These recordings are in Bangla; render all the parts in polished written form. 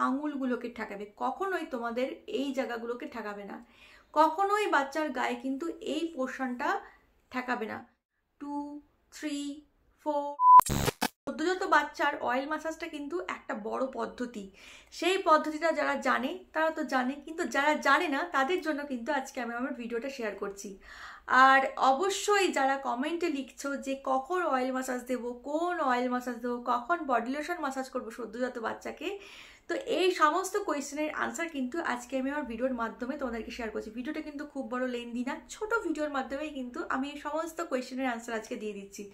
আঙুলগুলোকে ঠেকাবে, কখনোই তোমাদের এই জায়গাগুলোকে ঠেকাবে না, কখনোই বাচ্চার গায়ে কিন্তু এই পোর্শনটা ঠেকাবে না। 2, 3, 4। সদ্যোজাত বাচ্চার অয়েল ম্যাসাজটা কিন্তু একটা বড় পদ্ধতি। সেই পদ্ধতিটা যারা জানে তারা তো জানে, কিন্তু যারা জানে না তাদের জন্য কিন্তু আজকে আমি আমার ভিডিওটা শেয়ার করছি। আর অবশ্যই যারা কমেন্টে লিখছো যে কখন অয়েল ম্যাসাজ দেবো, কোন অয়েল ম্যাসাজ দেবো, কখন বডি লোশন ম্যাসাজ করবো সদ্যোজাত বাচ্চাকে, তো এই সমস্ত কোয়েশ্চেনের আনসার কিন্তু আজকে আমি আমার ভিডিওর মাধ্যমে তোমাদেরকে শেয়ার করছি। ভিডিওটা কিন্তু খুব বড় লেন্দি না, ছোট ভিডিওর মাধ্যমেই কিন্তু আমি এই সমস্ত কোয়েশ্চেনের আনসার আজকে দিয়ে দিচ্ছি।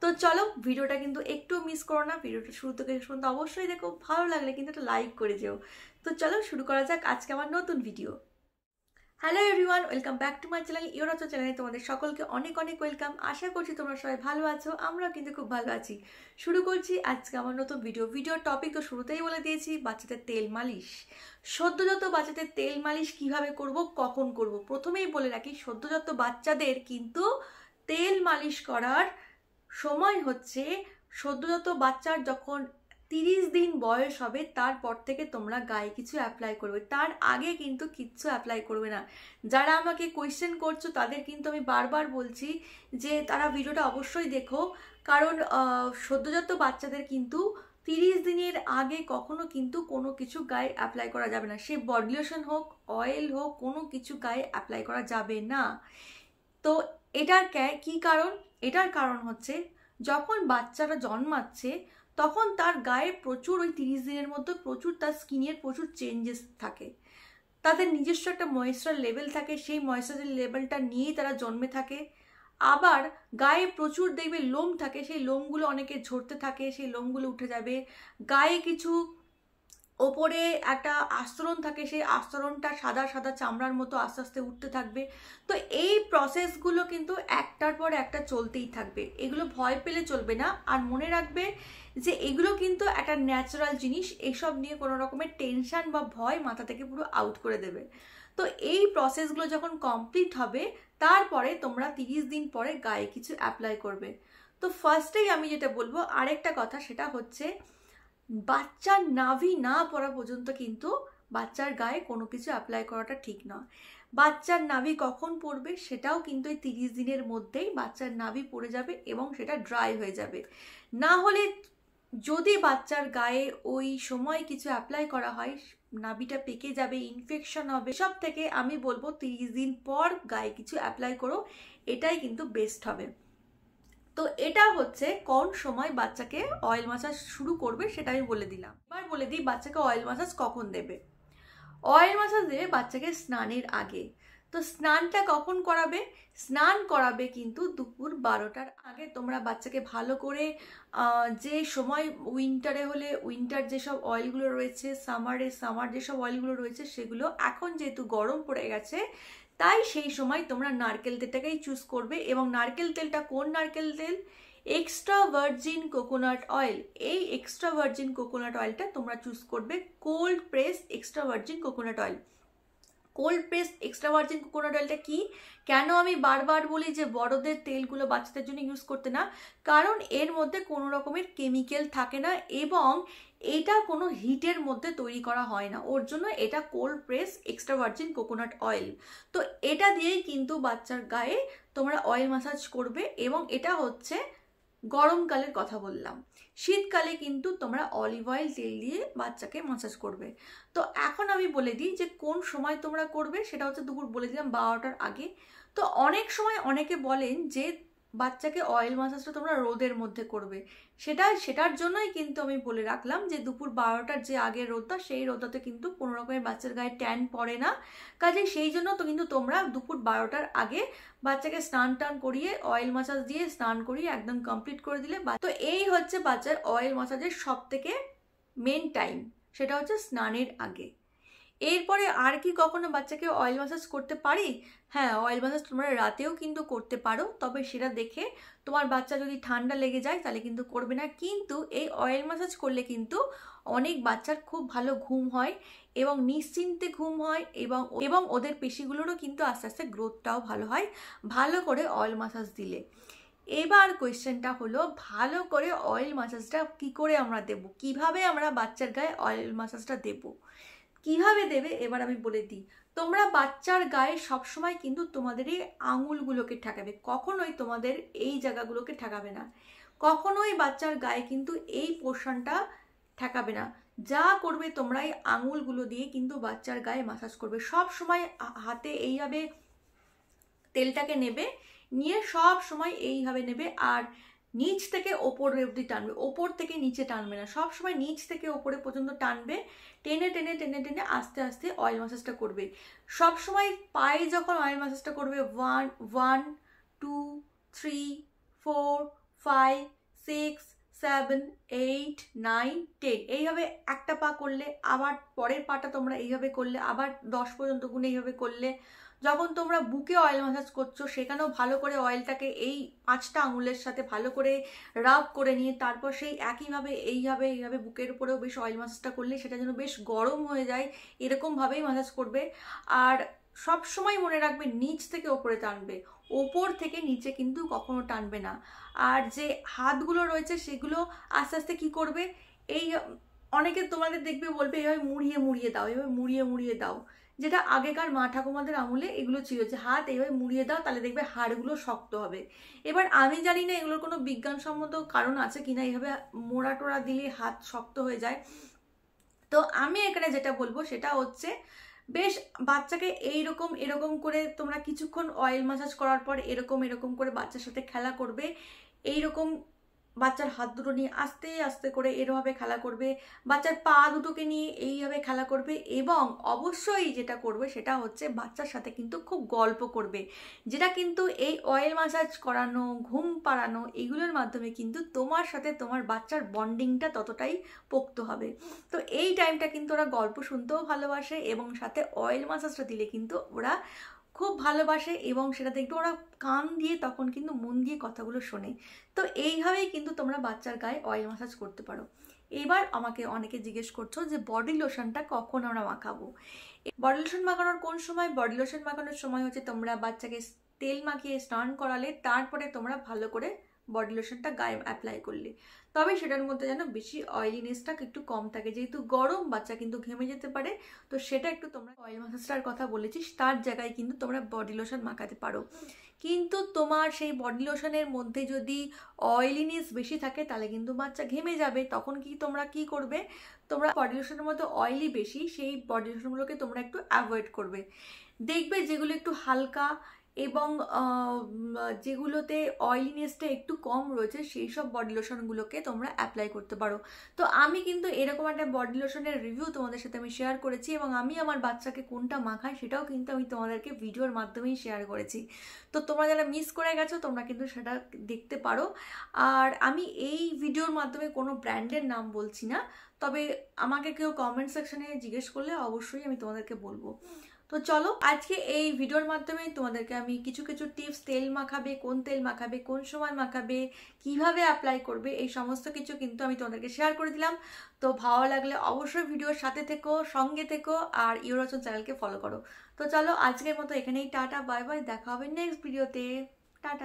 তো চলো, ভিডিওটা কিন্তু একটু মিস করো না, ভিডিওটা শুরু থেকে শুনতে অবশ্যই দেখো, ভালো লাগলে কিন্তু একটা লাইক করে যেও। তো চলো শুরু করা যাক আজকে আমার নতুন video. Hello everyone, welcome back to my channel ইউরাচো চ্যানেলে তোমাদের সকলকে অনেক অনেক ওয়েলকাম। আশা করছি তোমরা সবাই ভালো আছো, আমরাও কিন্তু খুব ভালো আছি। শুরু করছি আজকে আমার নতুন ভিডিওর টপিক তো শুরুতেই বলে দিয়েছি, বাচ্চাদের তেল মালিশ। সদ্যোজাত বাচ্চাদের তেল মালিশ কিভাবে করব, কখন করব, প্রথমেই বলে রাখি সদ্যোজাত বাচ্চাদের কিন্তু তেল মালিশ করার সময় হচ্ছে সদ্যোজাত বাচ্চার যখন 30 দিন বয়স হবে তারপর থেকে তোমরা গায়ে কিছু অ্যাপ্লাই করবে, তার আগে কিন্তু কিচ্ছু অ্যাপ্লাই করবে না। যারা আমাকে কোয়েশ্চেন করছো তাদের কিন্তু আমি বারবার বলছি যে তারা ভিডিওটা অবশ্যই দেখো, কারণ সদ্যোজাত বাচ্চাদের কিন্তু 30 দিনের আগে কখনো কিন্তু কোনো কিছু গায়ে অ্যাপ্লাই করা যাবে না, সে বডি লোশন হোক, অয়েল হোক, কোনো কিছু গায়ে অ্যাপ্লাই করা যাবে না। তো এটার কি কারণ? এটার কারণ হচ্ছে যখন বাচ্চারা জন্মাচ্ছে তখন তার গায়ে প্রচুর ওই 30 দিনের মধ্যে প্রচুর তার স্কিনের প্রচুর চেঞ্জেস থাকে, তাদের নিজস্ব একটা ময়েশ্চার লেভেল থাকে, সেই ময়েশ্চারের লেভেলটা নিয়েই তারা জন্মে থাকে। আবার গায়ে প্রচুর দেখবে লোম থাকে, সেই লোমগুলো অনেকে ঝরতে থাকে, সেই লোমগুলো উঠে যাবে। গায়ে কিছু ওপরে একটা আস্তরণ থাকে, সেই আস্তরণটা সাদা সাদা চামড়ার মতো আস্তে আস্তে উঠতে থাকবে। তো এই প্রসেসগুলো কিন্তু একটার পর একটা চলতেই থাকবে, এগুলো ভয় পেলে চলবে না। আর মনে রাখবে যে এগুলো কিন্তু একটা ন্যাচারাল জিনিস, এসব নিয়ে কোনো রকমের টেনশন বা ভয় মাথা থেকে পুরো আউট করে দেবে। তো এই প্রসেসগুলো যখন কমপ্লিট হবে তারপরে তোমরা 30 দিন পরে গায়ে কিছু অ্যাপ্লাই করবে। তো ফার্স্টেই আমি যেটা বলবো আরেকটা কথা, সেটা হচ্ছে বাচ্চার নাভি না পড়া পর্যন্ত কিন্তু বাচ্চার গায়ে কোনো কিছু অ্যাপ্লাই করাটা ঠিক নয়। বাচ্চার নাভি কখন পড়বে সেটাও কিন্তু এই 30 দিনের মধ্যেই বাচ্চার নাভি পড়ে যাবে এবং সেটা ড্রাই হয়ে যাবে। না হলে যদি বাচ্চার গায়ে ওই সময় কিছু অ্যাপ্লাই করা হয় নাভিটা পেকে যাবে, ইনফেকশন হবে। সব থেকে আমি বলবো 30 দিন পর গায়ে কিছু অ্যাপ্লাই করো, এটাই কিন্তু বেস্ট হবে। তো এটা হচ্ছে কোন সময় বাচ্চাকে অয়েল ম্যাসাজ শুরু করবে সেটা আমি বলে দিলাম। এবার বলে দিই বাচ্চাকে অয়েল ম্যাসাজ কখন দেবে। অয়েল ম্যাসাজ দেবে বাচ্চাকে স্নানের আগে। তো স্নানটা কখন করাবে? স্নান করাবে কিন্তু দুপুর 12টার আগে। তোমরা বাচ্চাকে ভালো করে যে সময় উইন্টারে হলে উইন্টার যেসব অয়েলগুলো রয়েছে, সামার যেসব অয়েলগুলো রয়েছে সেগুলো, এখন যেহেতু গরম পড়ে গেছে তাই সেই সময় তোমরা নারকেল তেলটাকেই চুজ করবে। এবং নারকেল তেলটা কোন নারকেল তেল? Extra virgin coconut oil. এই এক্সট্রা ভার্জিন কোকোনাট অয়েলটা তোমরা চুজ করবে, cold press extra virgin coconut oil. Cold press extra virgin coconut অয়েলটা কি, কেন আমি বারবার বলি যে বড়দের তেলগুলো বাচ্চাদের জন্য ইউজ করতে না, কারণ এর মধ্যে কোনো রকমের কেমিক্যাল থাকে না এবং এটা কোনো হিটের মধ্যে তৈরি করা হয় না, ওর জন্য এটা cold press extra virgin coconut oil. তো এটা দিয়েই কিন্তু বাচ্চার গায়ে তোমরা অয়েল ম্যাসাজ করবে। এবং এটা হচ্ছে গরমকালের কথা বললাম, শীতকালে কিন্তু তোমরা অলিভ অয়েল তেল দিয়ে বাচ্চাকে ম্যাসাজ করবে। তো এখন আমি বলে দিই যে কোন সময় তোমরা করবে, সেটা হচ্ছে দুপুর বলে দিলাম 12টার আগে। তো অনেক সময় অনেকে বলেন যে বাচ্চাকে অয়েল ম্যাসাজটা তোমরা রোদের মধ্যে করবে, সেটার জন্যই কিন্তু আমি বলে রাখলাম যে দুপুর 12টার যে আগের রোদটা, সেই রোদটাতে কিন্তু কোনো রকমের বাচ্চার গায়ে ট্যান পড়ে না, কাজে সেই জন্য তো কিন্তু তোমরা দুপুর 12টার আগে বাচ্চাকে স্নান টান করিয়ে অয়েল ম্যাসাজ দিয়ে স্নান করিয়ে একদম কমপ্লিট করে দিলে। তো এই হচ্ছে বাচ্চার অয়েল ম্যাসাজের সব থেকে মেন টাইম, সেটা হচ্ছে স্নানের আগে। এরপরে আর কি কখনো বাচ্চাকে অয়েল ম্যাসাজ করতে পারি? হ্যাঁ, অয়েল ম্যাসাজ তোমরা রাতেও কিন্তু করতে পারো, তবে সেটা দেখে, তোমার বাচ্চা যদি ঠান্ডা লেগে যায় তাহলে কিন্তু করবে না। কিন্তু এই অয়েল ম্যাসাজ করলে কিন্তু অনেক বাচ্চার খুব ভালো ঘুম হয় এবং নিশ্চিন্তে ঘুম হয় এবং ওদের পেশিগুলোরও কিন্তু আস্তে আস্তে গ্রোথটাও ভালো হয় ভালো করে অয়েল ম্যাসাজ দিলে। এবার কোয়েশ্চেনটা হলো ভালো করে অয়েল মাসাজটা কি করে আমরা দেব, কিভাবে আমরা বাচ্চার গায়ে অয়েল মাসাজটা দেব, কিভাবে দেবে এবার আমি বলে দিই। তোমরা বাচ্চার গায়ে সবসময় কিন্তু তোমাদের এই আঙুলগুলোকে ঠেকাবে, কখনোই তোমাদের এই জায়গাগুলোকে ঠেকাবে না, কখনোই বাচ্চার গায়ে কিন্তু এই পোর্শনটা ঠেকাবে না। যা করবে তোমরা এই আঙুলগুলো দিয়ে কিন্তু বাচ্চার গায়ে মাসাজ করবে। সব সময় হাতে এইভাবে তেলটাকে নেবে, নিয়ে সব সময় এইভাবে নেবে, আর নিচ থেকে ওপরে অবধি টানবে, ওপর থেকে নিচে টানবে না, সব সময় নিচ থেকে ওপরে পর্যন্ত টানবে, টেনে টেনে টেনে টেনে আস্তে আস্তে অয়েল মাসাজটা করবে। সব সময় পায়ে যখন অয়েল মাসাজটা করবে 1 1 2 3 4 5 6 7 8 9 10 এইভাবে একটা পা করলে, আবার পরের পাটা তোমরা এইভাবে করলে, আবার 10 পর্যন্ত গুণে এইভাবে করলে। যখন তোমরা বুকে অয়েল মাসাজ করছো সেখানেও ভালো করে অয়েলটাকে এই 5টা আঙুলের সাথে ভালো করে রাব করে নিয়ে তারপর সেই একইভাবে এইভাবে বুকের উপরেও বেশ অয়েল মাসাজটা করলে সেটা যেন বেশ গরম হয়ে যায়, এরকমভাবেই মাসাজ করবে। আর সব সময় মনে রাখবে নিচ থেকে ওপরে টানবে, ওপর থেকে নিচে কিন্তু কখনো টানবে না। আর যে হাতগুলো রয়েছে সেগুলো আস্তে আস্তে কি করবে, এই অনেকে তোমাদের দেখবে বলবে এইভাবে মুড়িয়ে মুড়িয়ে দাও, এইভাবে মুড়িয়ে মুড়িয়ে দাও, যেটা আগেকার মা ঠাকুমাদের আমলে এগুলো ছিল যে হাত এইভাবে মুড়িয়ে দাও তাহলে দেখবে হাড়গুলো শক্ত হবে। এবার আমি জানি না এগুলোর কোনো বিজ্ঞানসম্মত কারণ আছে কিনা এইভাবে মোড়া টোড়া দিলে হাত শক্ত হয়ে যায়। তো আমি এখানে যেটা বলবো সেটা হচ্ছে বেশ বাচ্চাকে এইরকম এরকম করে তোমরা কিছুক্ষণ অয়েল মাসাজ করার পর এরকম এরকম করে বাচ্চার সাথে খেলা করবে, এইরকম বাচ্চার হাত দুটো নিয়ে আস্তে আস্তে করে এরভাবে খেলা করবে, বাচ্চার পা দুটোকে নিয়ে এইভাবে খেলা করবে, এবং অবশ্যই যেটা করবে সেটা হচ্ছে বাচ্চার সাথে কিন্তু খুব গল্প করবে, যেটা কিন্তু এই অয়েল মাসাজ করানো, ঘুম পাড়ানো এগুলোর মাধ্যমে কিন্তু তোমার সাথে তোমার বাচ্চার বন্ডিংটা ততটাই পোক্ত হবে। তো এই টাইমটা কিন্তু ওরা গল্প শুনতেও ভালোবাসে, এবং সাথে অয়েল মাসাজটা দিলে কিন্তু ওরা খুব ভালোবাসে, এবং সেটা দেখবে ওরা কান দিয়ে তখন কিন্তু মন দিয়ে কথাগুলো শোনে। তো এইভাবেই কিন্তু তোমরা বাচ্চার গায়ে অয়েল মাসাজ করতে পারো। এবার আমাকে অনেকে জিজ্ঞেস করছো যে বডি লোশনটা কখন আমরা মাখাবো। বডি লোশন মাখানোর কোন সময়? বডি লোশন মাখানোর সময় হচ্ছে তোমরা বাচ্চাকে তেল মাখিয়ে স্নান করালে তারপরে তোমরা ভালো করে বডি লোশনটা গায়ে অ্যাপ্লাই করলে, তবে সেটার মধ্যে যেন বেশি অয়েলিনেসটা একটু কম থাকে, যেহেতু গরম বাচ্চা কিন্তু ঘেমে যেতে পারে। তো সেটা একটু তোমরা অয়েল মাসাজটার কথা বলেছিস তার জায়গায় কিন্তু তোমরা বডি লোশন মাখাতে পারো। কিন্তু তোমার সেই বডি লোশনের মধ্যে যদি অয়েলিনেস বেশি থাকে তাহলে কিন্তু বাচ্চা ঘেমে যাবে, তখন কি তোমরা কি করবে, তোমরা বডি লোশনের মধ্যে অয়েলি বেশি সেই বডি লোশনগুলোকে তোমরা একটু অ্যাভয়েড করবে। দেখবে যেগুলো একটু হালকা এবং যেগুলোতে অয়েলিনেসটা একটু কম রয়েছে সেই সব বডি লোশনগুলোকে তোমরা অ্যাপ্লাই করতে পারো। তো আমি কিন্তু এরকম একটা বডি লোশনের রিভিউ তোমাদের সাথে আমি শেয়ার করেছি, এবং আমি আমার বাচ্চাকে কোনটা মাখাই সেটাও কিন্তু আমি তোমাদেরকে ভিডিওর মাধ্যমেই শেয়ার করেছি। তো তোমরা যারা মিস করে গেছো তোমরা কিন্তু সেটা দেখতে পারো। আর আমি এই ভিডিওর মাধ্যমে কোনো ব্র্যান্ডের নাম বলছি না, তবে আমাকে কেউ কমেন্ট সেকশনে জিজ্ঞেস করলে অবশ্যই আমি তোমাদেরকে বলবো। তো চলো আজকে এই ভিডিওর মাধ্যমে তোমাদেরকে আমি কিছু কিছু টিপস, তেল মাখাবে, কোন তেল মাখাবে, কোন সময় মাখাবে, কিভাবে অ্যাপ্লাই করবে, এই সমস্ত কিছু কিন্তু আমি তোমাদেরকে শেয়ার করে দিলাম। তো ভালো লাগলে অবশ্যই ভিডিওর সাথে থেকো, সঙ্গে থেকো, আর ইউরোচন চ্যানেলকে ফলো করো। তো চলো আজকের মতো এখানেই টাটা, বাই বাই, দেখা হবে নেক্সট ভিডিওতে। টাটা।